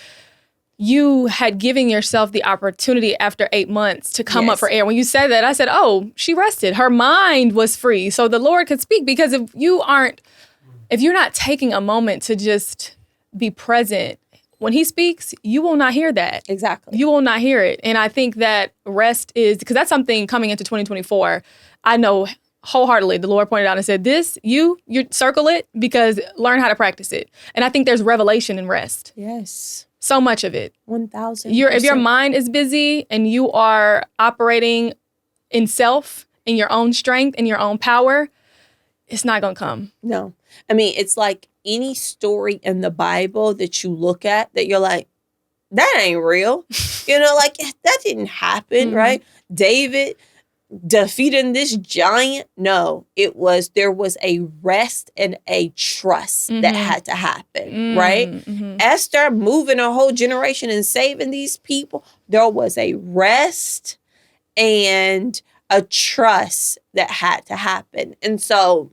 You had given yourself the opportunity after 8 months to come up for air. When you said that, I said, oh, she rested. Her mind was free. So the Lord could speak, because if you're not taking a moment to just be present. When he speaks, you will not hear that. Exactly. You will not hear it. And I think that rest is, because that's something coming into 2024, I know wholeheartedly the Lord pointed out and said, this, you circle it, because learn how to practice it. And I think there's revelation in rest. Yes. So much of it. 1,000%. If your mind is busy and you are operating in self, in your own strength, in your own power, it's not going to come. No. I mean, it's like any story in the Bible that you look at that you're like, that ain't real. Like that didn't happen, right? David defeating this giant. No, there was a rest and a trust that had to happen, right? Esther moving a whole generation and saving these people. There was a rest and a trust that had to happen. And so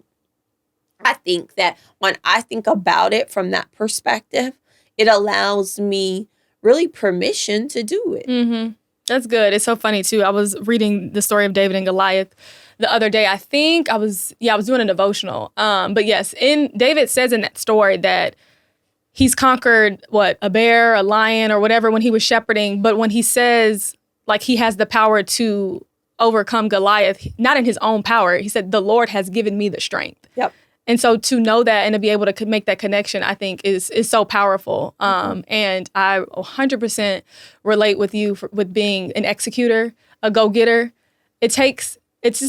I think that when I think about it from that perspective, it allows me really permission to do it. Mm-hmm. That's good. It's so funny too. I was reading the story of David and Goliath the other day. I think I was doing a devotional. But yes, David says in that story that he's conquered a bear, a lion, or whatever when he was shepherding. But when he says like he has the power to overcome Goliath, not in his own power, he said, the Lord has given me the strength. Yep. And so to know that and to be able to make that connection, I think is so powerful. And I 100% relate with you with being an executor, a go-getter. It's just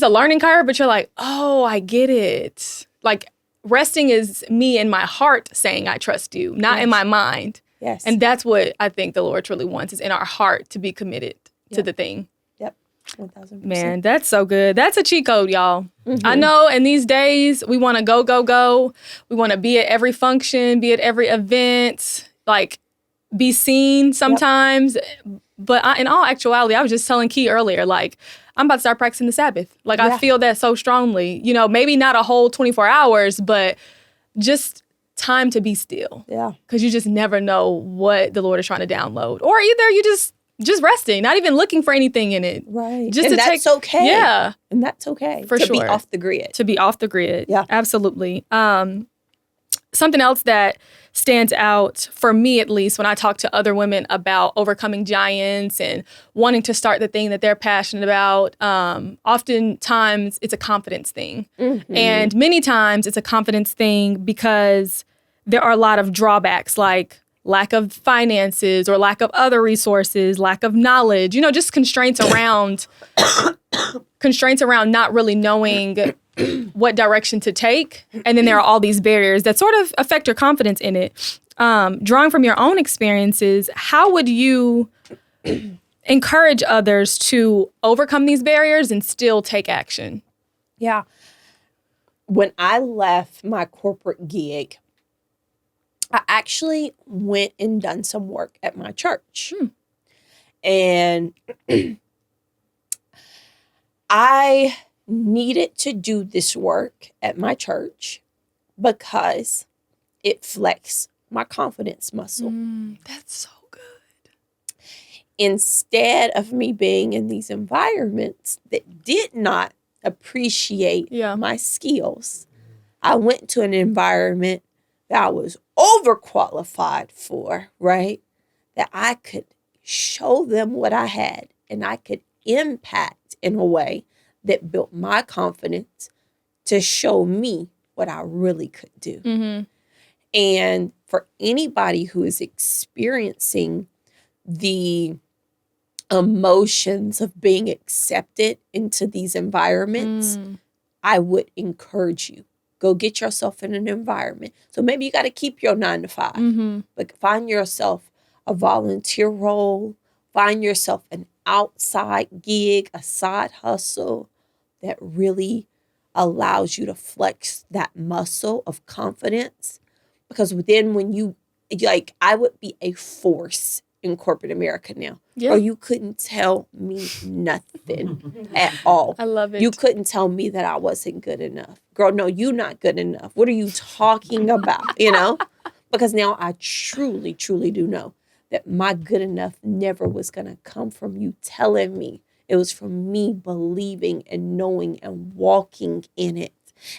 a learning curve, but you're like, oh, I get it. Like resting is me in my heart saying I trust you, not in my mind. Yes. And that's what I think the Lord truly wants, is in our heart to be committed to the thing. 1,000%. Man, that's so good. That's a cheat code, y'all. I know in these days, we want to go, go, go. We want to be at every function, be at every event, like be seen sometimes. But in all actuality, I was just telling Key earlier, like, I'm about to start practicing the Sabbath. Like, I feel that so strongly. Maybe not a whole 24 hours, but just time to be still. Yeah. Because you just never know what the Lord is trying to download. Or either you just resting, not even looking for anything in it. Right. Just and that's okay. Yeah. And that's okay. For sure. To be off the grid. To be off the grid. Yeah. Absolutely. Something else that stands out for me, at least, when I talk to other women about overcoming giants and wanting to start the thing that they're passionate about, oftentimes it's a confidence thing. And many times it's a confidence thing because there are a lot of drawbacks, like lack of finances or lack of other resources, lack of knowledge, just constraints around not really knowing what direction to take. And then there are all these barriers that sort of affect your confidence in it. Drawing from your own experiences, how would you encourage others to overcome these barriers and still take action? Yeah. When I left my corporate gig, I actually went and done some work at my church. And I needed to do this work at my church because it flexed my confidence muscle. That's so good. Instead of me being in these environments that did not appreciate my skills, I went to an environment that I was overqualified for, right? That I could show them what I had and I could impact in a way that built my confidence to show me what I really could do. And for anybody who is experiencing the emotions of being accepted into these environments, I would encourage you. Go get yourself in an environment. So maybe you got to keep your 9 to 5, but find yourself a volunteer role, find yourself an outside gig, a side hustle that really allows you to flex that muscle of confidence. Because then when you, I would be a force in corporate America now. Or you couldn't tell me nothing at all. I love it. You couldn't tell me that I wasn't good enough. Girl, no, you're not good enough. What are you talking about? Because now I truly, truly do know that my good enough never was going to come from you telling me. It was from me believing and knowing and walking in it.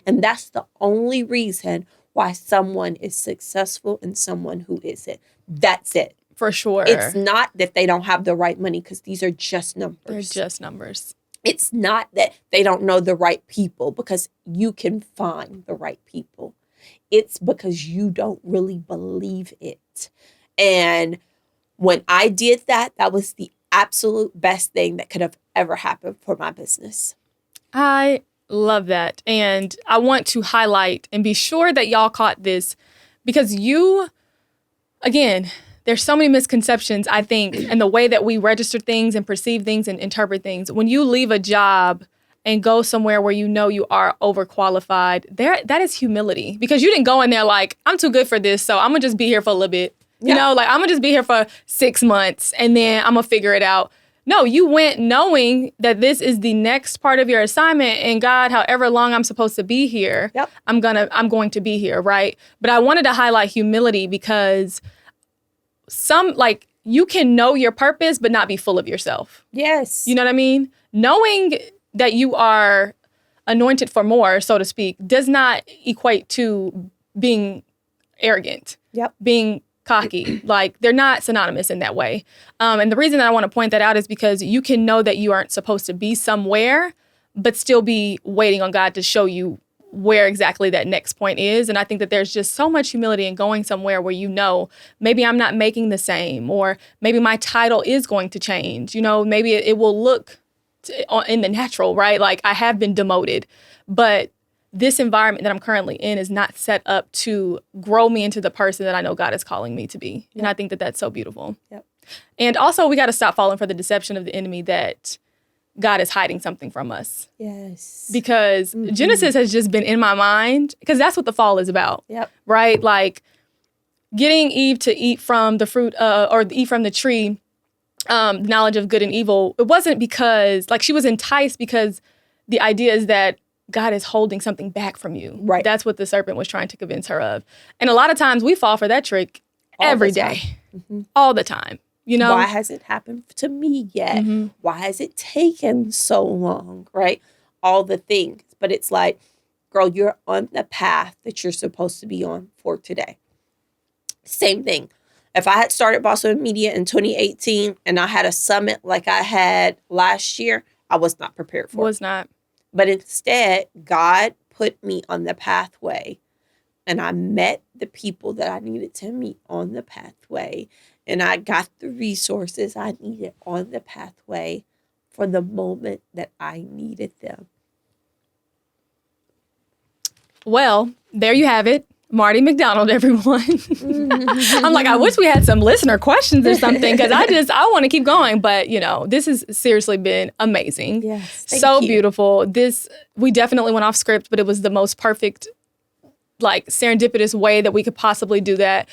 And that's the only reason why someone is successful and someone who isn't. That's it. For sure. It's not that they don't have the right money, because these are just numbers. They're just numbers. It's not that they don't know the right people, because you can find the right people. It's because you don't really believe it. And when I did that, that was the absolute best thing that could have ever happened for my business. I love that. And I want to highlight and be sure that y'all caught this, because again, there's so many misconceptions, I think, in the way that we register things and perceive things and interpret things. When you leave a job and go somewhere where you know you are overqualified, that is humility, because you didn't go in there like, I'm too good for this, so I'm going to just be here for a little bit. You know, like, I'm going to just be here for 6 months and then I'm going to figure it out. No, you went knowing that this is the next part of your assignment, and God, however long I'm supposed to be here, I'm going to be here, right? But I wanted to highlight humility, because you can know your purpose but not be full of yourself. Yes. You know what I mean? Knowing that you are anointed for more, so to speak, does not equate to being arrogant. Being cocky. Like, they're not synonymous in that way. And the reason that I want to point that out is because you can know that you aren't supposed to be somewhere, but still be waiting on God to show you where exactly that next point is. And I think that there's just so much humility in going somewhere where, you know, maybe I'm not making the same, or maybe my title is going to change. You know, maybe it will look in the natural, right? Like, I have been demoted, but this environment that I'm currently in is not set up to grow me into the person that I know God is calling me to be. And I think that that's so beautiful. And also, we got to stop falling for the deception of the enemy that God is hiding something from us. Yes. Because Genesis has just been in my mind, because that's what the fall is about. Right? Like, getting Eve to eat from the fruit, or eat from the tree, knowledge of good and evil. It wasn't because, like, she was enticed because the idea is that God is holding something back from you. Right. That's what the serpent was trying to convince her of. And a lot of times we fall for that trick every day, all the time. You know, why has it happened to me yet? Why has it taken so long? Right. All the things. But it's like, girl, you're on the path that you're supposed to be on for today. Same thing. If I had started Boss Women Media in 2018 and I had a summit like I had last year, I was not prepared for it. Was not. But instead, God put me on the pathway, and I met the people that I needed to meet on the pathway, and I got the resources I needed on the pathway for the moment that I needed them. Well, there you have it. Marty McDonald, everyone. I'm like, I wish we had some listener questions or something, because I want to keep going. But, you know, this has seriously been amazing. Yes. So beautiful. We definitely went off script, but it was the most perfect, like, serendipitous way that we could possibly do that.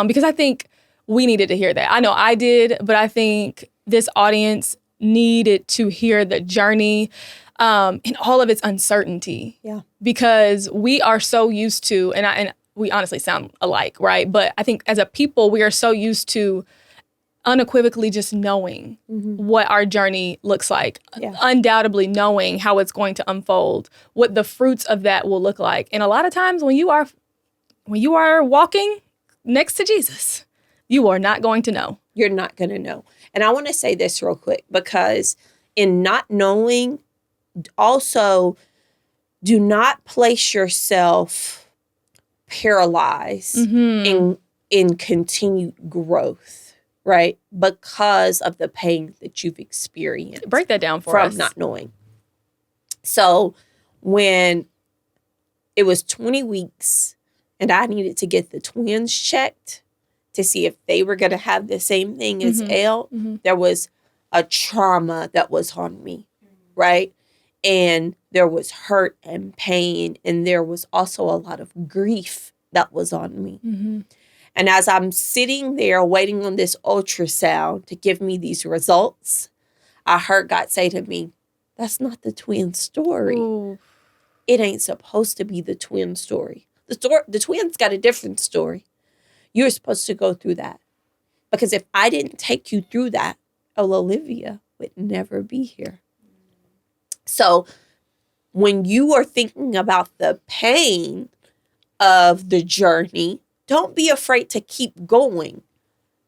Because I think we needed to hear that. I know I did, but I think this audience needed to hear the journey and all of its uncertainty. Because we are so used to, and we honestly sound alike, right? But I think as a people, we are so used to unequivocally just knowing what our journey looks like, undoubtedly knowing how it's going to unfold, what the fruits of that will look like. And a lot of times when you are walking next to Jesus, you are not going to know. You're not going to know. And I want to say this real quick, because in not knowing, also do not place yourself paralyzed in continued growth, right? Because of the pain that you've experienced. Break that down for us. From not knowing. So when it was 20 weeks and I needed to get the twins checked to see if they were going to have the same thing as Elle, there was a trauma that was on me, right? And there was hurt and pain, and there was also a lot of grief that was on me. And as I'm sitting there waiting on this ultrasound to give me these results, I heard God say to me, that's not the twin story. Ooh. It ain't supposed to be the twin story. The twins got a different story. You're supposed to go through that. Because if I didn't take you through that, Elle Olivia would never be here. So when you are thinking about the pain, of the journey. Don't be afraid to keep going,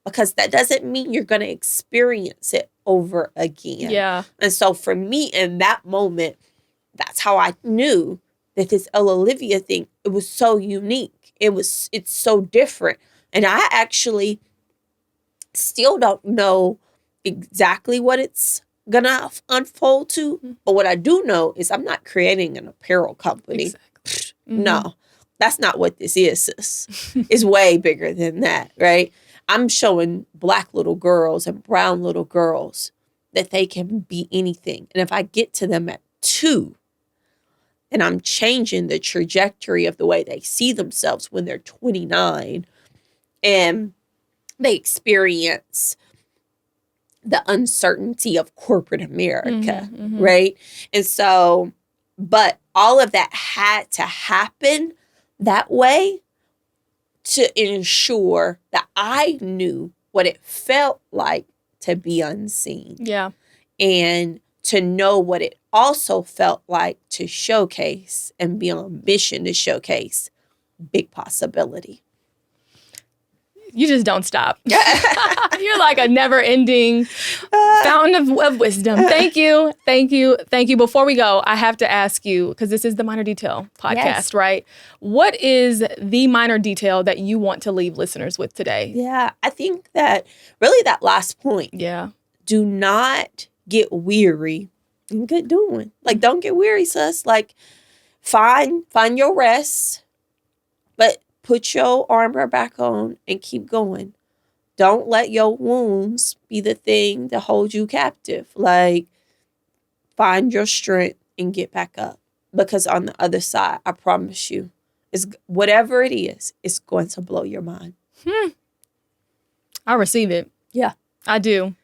because that doesn't mean you're going to experience it over again. Yeah. And so for me in that moment, that's how I knew that this Elle Olivia thing, it was so unique. It's so different. And I actually still don't know exactly what it's gonna unfold to. But what I do know is I'm not creating an apparel company. Exactly. No, that's not what this is, sis. It's way bigger than that, right? I'm showing Black little girls and brown little girls that they can be anything. And if I get to them at 2, and I'm changing the trajectory of the way they see themselves when they're 29, and they experience the uncertainty of corporate America, right? And so, but all of that had to happen that way to ensure that I knew what it felt like to be unseen. Yeah. And to know what it also felt like to showcase and be on mission to showcase big possibility. You just don't stop. You're like a never-ending fountain of wisdom. Thank you. Thank you. Thank you. Before we go, I have to ask you, because this is the Minor Detail podcast, right? What is the minor detail that you want to leave listeners with today? Yeah, I think that really that last point. Yeah. Do not get weary in good doing. Like, don't get weary, sis. Like, find your rest, but put your armor back on and keep going. Don't let your wounds be the thing to hold you captive. Like, find your strength and get back up. Because on the other side, I promise you, it's whatever it is, it's going to blow your mind. I receive it. Yeah. I do.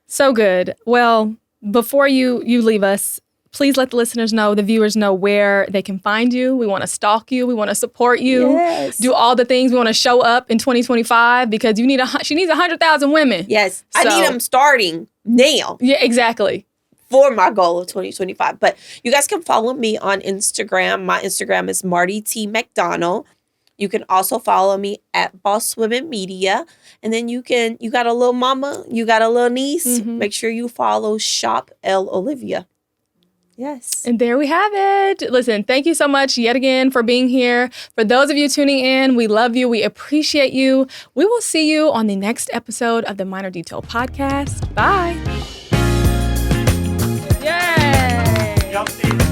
So good. Well, before you leave us, please let the listeners know, the viewers know where they can find you. We want to stalk you. We want to support you. Yes. Do all the things. We want to show up in 2025 because she needs 100,000 women. Yes. So, I need them starting now. Yeah, exactly. For my goal of 2025. But you guys can follow me on Instagram. My Instagram is Marty T. McDonald. You can also follow me at Boss Women Media. And then you got a little mama, you got a little niece. Make sure you follow Shop Elle Olivia. Yes. And there we have it. Listen, thank you so much yet again for being here. For those of you tuning in, we love you. We appreciate you. We will see you on the next episode of the Minor Detail Podcast. Bye. Yay.